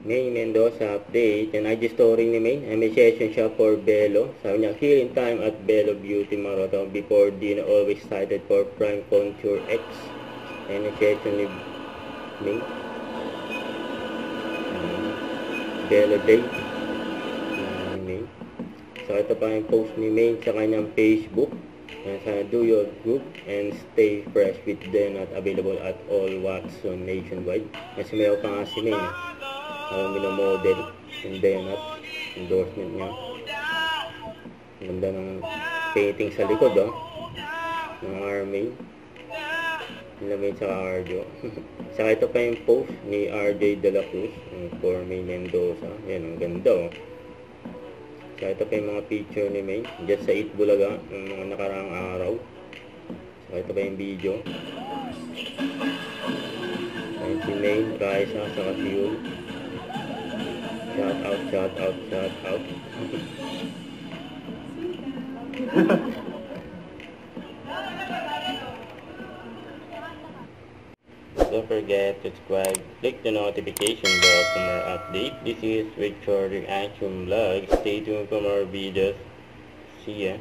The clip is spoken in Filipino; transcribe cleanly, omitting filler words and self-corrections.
May Mendoza update. Yan IG story ni May. May session siya for Belo. Sabi niya, healing time at Belo Beauty Marathon before dinner, always excited for Prime Contour X. Yan yung session ni May. Belo Day. Yan ni May. So ito pa yung post ni May sa kanyang Facebook. Yan, sana do your group and stay fresh with them, not available at all Watson nationwide. Kasi mayroon pa nga si May. Minomodel yung Denat endorsement niya. Ganda ng painting sa likod ng Army nilamay sa cardio. Saka ito pa yung post ni RJ De La Cruz for May Mendoza. Yan, ang ganda Saka ito pa yung mga picture ni May dyan sa Itbulaga ng mga nakaraang araw. Saka ito pa yung video. Ayan si May, Raisa, saka si Yul. Shout out, shout out, shout out. Don't forget to subscribe, click the notification bell for more updates. This is Richard Action Vlog. Stay tuned for more videos. See ya.